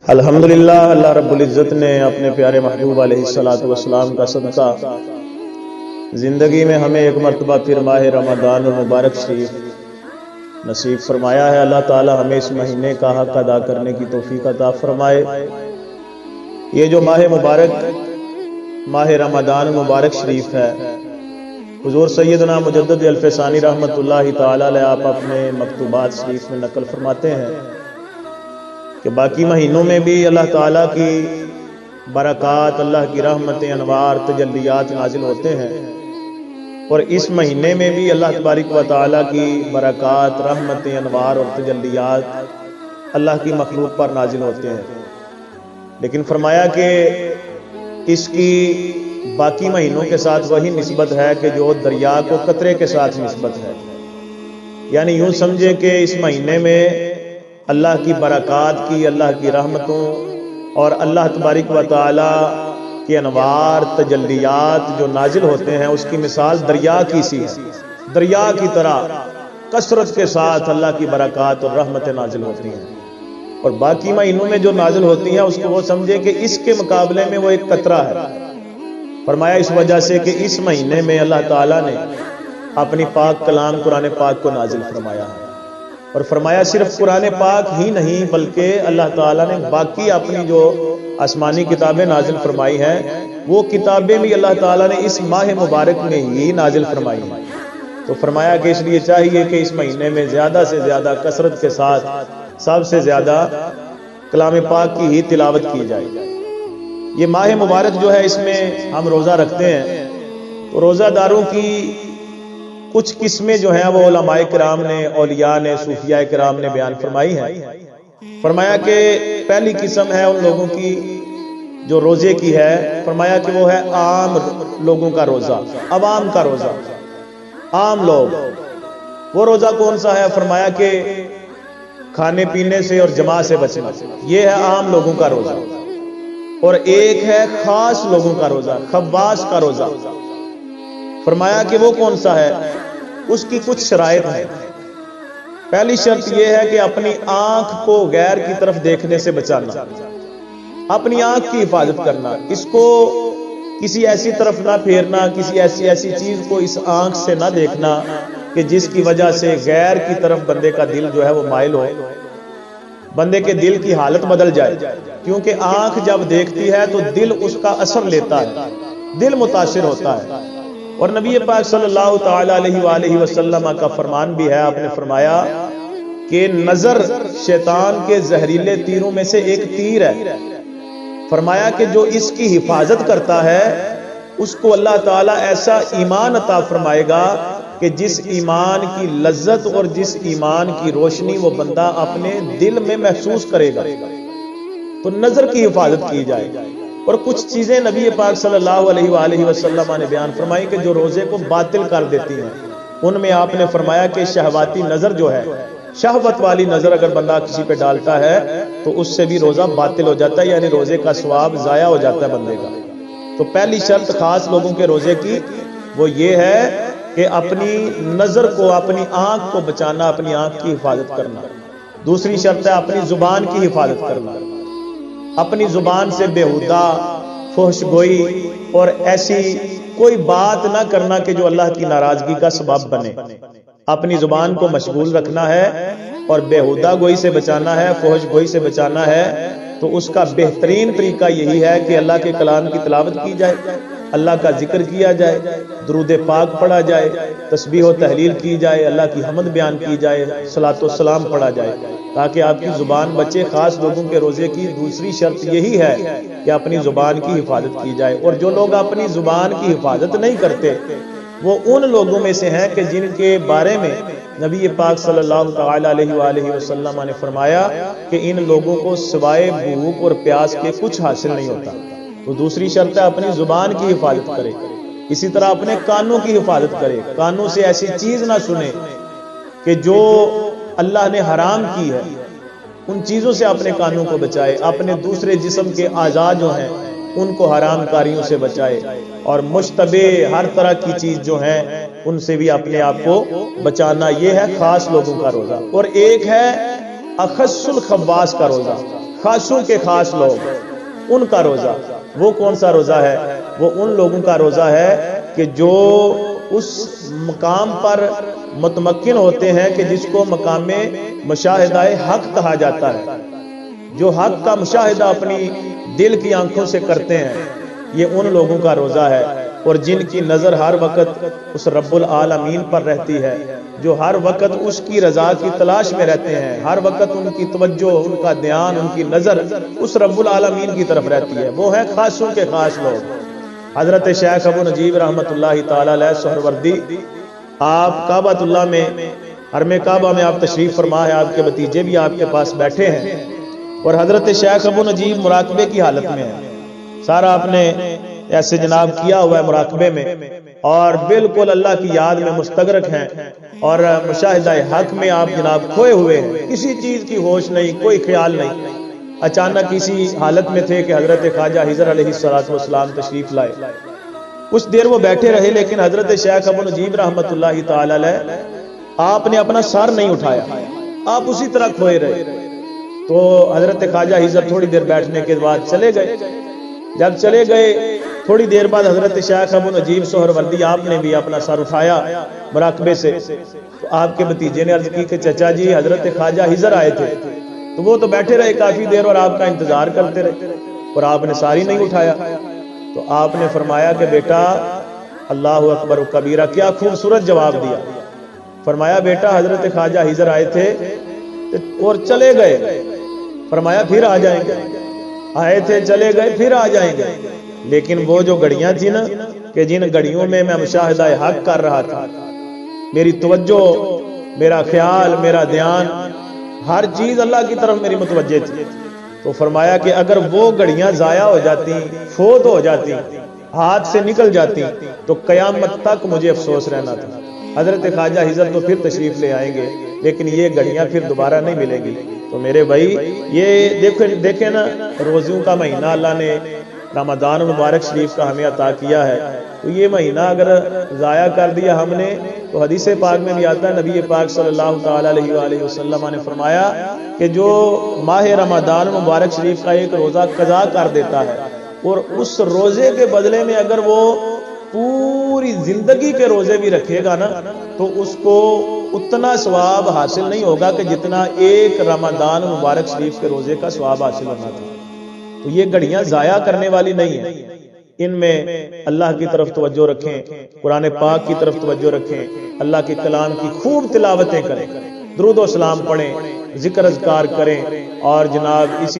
الحمدللہ اللہ رب العزت نے اپنے پیارے محبوب علیہ الصلوۃ والسلام کا صدقہ زندگی میں ہمیں ایک مرتبہ پھر ماہ رمضان المبارک شریف نصیب فرمایا ہے۔ اللہ تعالی ہمیں اس مہینے کا حق ادا کرنے کی توفیق عطا فرمائے۔ یہ جو ماہ مبارک ماہ رمضان المبارک شریف ہے، حضور سیدنا مجدد الف ثانی رحمۃ اللہ تعالی علیہ آپ اپنے مکتوبات شریف میں نقل فرماتے ہیں کہ باقی مہینوں میں بھی اللہ تعالیٰ کی برکات، اللہ کی رحمتیں، انوار، تجلیات نازل ہوتے ہیں، اور اس مہینے میں بھی اللہ تبارک و تعالیٰ کی برکات، رحمتیں، انوار اور تجلیات اللہ کی مخلوق پر نازل ہوتے ہیں۔ لیکن فرمایا کہ اس کی باقی مہینوں کے ساتھ وہی نسبت ہے کہ جو دریا کو قطرے کے ساتھ نسبت ہے، یعنی یوں سمجھے کہ اس مہینے میں اللہ کی برکات کی، اللہ کی رحمتوں اور اللہ تبارک و تعالی کے انوار، تجلیات جو نازل ہوتے ہیں، اس کی مثال دریا کی سی ہے۔ دریا کی طرح کثرت کے ساتھ اللہ کی برکات اور رحمتیں نازل ہوتی ہیں، اور باقی مہینوں میں جو نازل ہوتی ہیں اس کو وہ سمجھے کہ اس کے مقابلے میں وہ ایک قطرہ ہے۔ فرمایا اس وجہ سے کہ اس مہینے میں اللہ تعالیٰ نے اپنی پاک کلام قرآن پاک کو نازل فرمایا ہے، اور فرمایا صرف قرآن پاک ہی نہیں بلکہ اللہ تعالیٰ نے باقی اپنی جو آسمانی کتابیں نازل فرمائی ہیں، وہ کتابیں بھی اللہ تعالیٰ نے اس ماہ مبارک میں ہی نازل فرمائی ہیں۔ تو فرمایا کہ اس لیے چاہیے کہ اس مہینے میں زیادہ سے زیادہ کثرت کے ساتھ سب سے زیادہ کلام پاک کی ہی تلاوت کی جائے۔ یہ ماہ مبارک جو ہے، اس میں ہم روزہ رکھتے ہیں، تو روزہ داروں کی کچھ قسمیں جو ہیں وہ علماء کرام نے، اولیاء نے، صوفیاء کرام نے بیان فرمائی ہیں۔ فرمایا کہ پہلی قسم ہے ان لوگوں کی جو روزے کی ہے، فرمایا کہ وہ ہے عام لوگوں کا روزہ، عوام کا روزہ، عام لوگ۔ وہ روزہ کون سا ہے؟ فرمایا کہ کھانے پینے سے اور جماع سے بچنا، یہ ہے عام لوگوں کا روزہ۔ اور ایک ہے خاص لوگوں کا روزہ، خواص کا روزہ۔ فرمایا کہ وہ کون سا ہے؟ اس کی کچھ شرائط ہیں۔ پہلی شرط یہ ہے کہ اپنی آنکھ کو غیر کی طرف دیکھنے سے بچانا، اپنی آنکھ کی حفاظت کرنا، اس کو کسی ایسی طرف نہ پھیرنا، کسی ایسی چیز کو اس آنکھ سے نہ دیکھنا کہ جس کی وجہ سے غیر کی طرف بندے کا دل جو ہے وہ مائل ہو، بندے کے دل کی حالت بدل جائے۔ کیونکہ آنکھ جب دیکھتی ہے تو دل اس کا اثر لیتا ہے، دل متاثر ہوتا ہے۔ اور نبی پاک صلی اللہ تعالی علیہ وآلہ وسلم کا فرمان بھی ہے، آپ نے فرمایا کہ نظر شیطان کے زہریلے تیروں میں سے ایک تیر ہے۔ فرمایا کہ جو اس کی حفاظت کرتا ہے اس کو اللہ تعالیٰ ایسا ایمان عطا فرمائے گا کہ جس ایمان کی لذت اور جس ایمان کی روشنی وہ بندہ اپنے دل میں محسوس کرے گا۔ تو نظر کی حفاظت کی جائے۔ اور کچھ چیزیں نبی پاک صلی اللہ علیہ وآلہ وسلم نے بیان فرمائی کہ جو روزے کو باطل کر دیتی ہیں۔ ان میں آپ نے فرمایا کہ شہواتی نظر جو ہے، شہوت والی نظر اگر بندہ کسی پہ ڈالتا ہے تو اس سے بھی روزہ باطل ہو جاتا ہے، یعنی روزے کا ثواب ضائع ہو جاتا ہے بندے کا۔ تو پہلی شرط خاص لوگوں کے روزے کی وہ یہ ہے کہ اپنی نظر کو، اپنی آنکھ کو بچانا، اپنی آنکھ کی حفاظت کرنا۔ دوسری شرط ہے اپنی زبان کی حفاظت کرنا، اپنی زبان سے بیہودہ، فحش گوئی اور ایسی کوئی بات نہ کرنا کہ جو اللہ کی ناراضگی کا سبب بنے۔ اپنی زبان کو مشغول رکھنا ہے اور بیہودہ گوئی سے بچانا ہے، فحش گوئی سے بچانا ہے۔ تو اس کا بہترین طریقہ یہی ہے کہ اللہ کے کلام کی تلاوت کی جائے، اللہ کا ذکر کیا جائے، درود پاک پڑھا جائے، تسبیح و تحلیل کی جائے، اللہ کی حمد بیان کی جائے، صلاۃ و سلام پڑھا جائے، تاکہ آپ کی زبان بچے۔ خاص لوگوں کے روزے کی دوسری شرط یہی ہے کہ اپنی زبان کی حفاظت کی جائے۔ اور جو لوگ اپنی زبان کی حفاظت نہیں کرتے وہ ان لوگوں میں سے ہیں کہ جن کے بارے میں نبی پاک صلی اللہ تعالی علیہ وآلہ وسلم نے فرمایا کہ ان لوگوں کو سوائے بھوک اور پیاس کے کچھ حاصل نہیں ہوتا۔ تو دوسری شرط ہے اپنی زبان کی حفاظت کرے۔ اسی طرح اپنے کانوں کی حفاظت کرے، کانوں سے ایسی چیز نہ سنے کہ جو اللہ نے حرام کی ہے، ان چیزوں سے اپنے کانوں کو بچائے۔ اپنے دوسرے جسم کے اعضاء جو ہیں ان کو حرام کاریوں سے بچائے، اور مشتبہ ہر طرح کی چیز جو ہیں ان سے بھی اپنے آپ کو بچانا۔ یہ ہے خاص لوگوں کا روزہ۔ اور ایک ہے اخص الخواص کا روزہ، خاصوں کے خاص لوگ، ان کا روزہ۔ وہ کون سا روزہ ہے؟ وہ ان لوگوں کا روزہ ہے کہ جو اس مقام پر متمکن ہوتے ہیں کہ جس کو مقام مشاہدہ حق کہا جاتا ہے، جو حق کا مشاہدہ اپنی دل کی آنکھوں سے کرتے ہیں، یہ ان لوگوں کا روزہ ہے۔ اور جن کی نظر ہر وقت اس رب العالمین پر رہتی ہے، جو ہر وقت اس کی رضا کی تلاش میں رہتے ہیں، ہر وقت ان کی توجہ، ان کا دھیان، ان کی نظر اس رب العالمین کی طرف رہتی ہے، وہ ہیں خاصوں کے خاص لوگ۔ حضرت شیخ ابو نجیب رحمۃ اللہ تعالی علیہ سہروردی، آپ کعبۃ اللہ میں، حرم کعبہ میں آپ تشریف فرما ہے، آپ کے بھتیجے بھی آپ کے پاس بیٹھے ہیں، اور حضرت شیخ ابو نجیب مراقبے کی حالت میں ہیں، سارا آپ نے ایسے جناب کیا ہوا ہے مراقبے میں، اور بالکل اللہ کی یاد میں مستغرق ہیں، اور مشاہدہ حق میں آپ جناب کھوئے ہوئے ہیں، کسی چیز کی ہوش نہیں، کوئی خیال نہیں۔ اچانک اسی حالت میں تھے کہ حضرت خواجہ حضر علیہ السلام تشریف لائے۔ کچھ دیر وہ بیٹھے رہے، لیکن حضرت شیخ ابو نجیب رحمۃ اللہ تعالی علیہ آپ نے اپنا سر نہیں اٹھایا، آپ اسی طرح کھوئے رہے۔ تو حضرت خواجہ حضر تھوڑی دیر بیٹھنے کے بعد چلے گئے۔ جب چلے گئے تھوڑی دیر بعد حضرت شیخ ابو نجیب سہروردی آپ نے بھی اپنا سر اٹھایا مراقبے سے، تو آپ کے بھتیجے نے عرض کی کہ چچا جی حضرت خواجہ حضر آئے تھے، تو وہ تو بیٹھے رہے کافی دیر اور آپ کا انتظار کرتے رہے، اور آپ نے ساری نہیں اٹھایا۔ تو آپ نے فرمایا کہ بیٹا اللہ اکبر کبیرہ، کیا خوبصورت جواب دیا۔ فرمایا بیٹا حضرت خواجہ حضر آئے تھے اور چلے گئے، فرمایا پھر آ جائیں گے، آئے تھے چلے گئے پھر آ جائیں گے، لیکن وہ جو گھڑیاں تھی نا کہ جن گھڑیوں میں میں مشاہدہ حق کر رہا تھا، میری توجہ، میرا خیال، میرا دھیان، ہر چیز اللہ کی طرف میری متوجہ تھی، تو فرمایا کہ اگر وہ گھڑیاں ضائع ہو جاتی، فوت ہو جاتی، ہاتھ سے نکل جاتی، تو قیامت تک مجھے افسوس رہنا تھا۔ حضرت خواجہ حضرت تو پھر تشریف لے آئیں گے، لیکن یہ گھڑیاں پھر دوبارہ نہیں ملیں گی۔ تو میرے بھائی یہ دیکھیں نا، روزوں کا مہینہ اللہ نے رمضان المبارک شریف کا ہمیں عطا کیا ہے، تو یہ مہینہ اگر ضائع کر دیا ہم نے، تو حدیث پاک میں بھی آتا ہے، نبی پاک صلی اللہ تعالی علیہ وآلہ وسلم نے فرمایا کہ جو ماہ رمضان المبارک شریف کا ایک روزہ قضا کر دیتا ہے، اور اس روزے کے بدلے میں اگر وہ پوری زندگی کے روزے بھی رکھے گا نا، تو اس کو اتنا ثواب حاصل نہیں ہوگا کہ جتنا ایک رمضان مبارک شریف کے روزے کا ثواب حاصل ہونا تھا۔ تو یہ گھڑیاں ضائع کرنے والی نہیں ہیں، ان میں اللہ کی طرف توجہ رکھیں، قرآن پاک کی طرف توجہ رکھیں، اللہ کے کلام کی خوب تلاوتیں کریں، درود و سلام پڑھیں، ذکر اذکار کریں، اور جناب اسی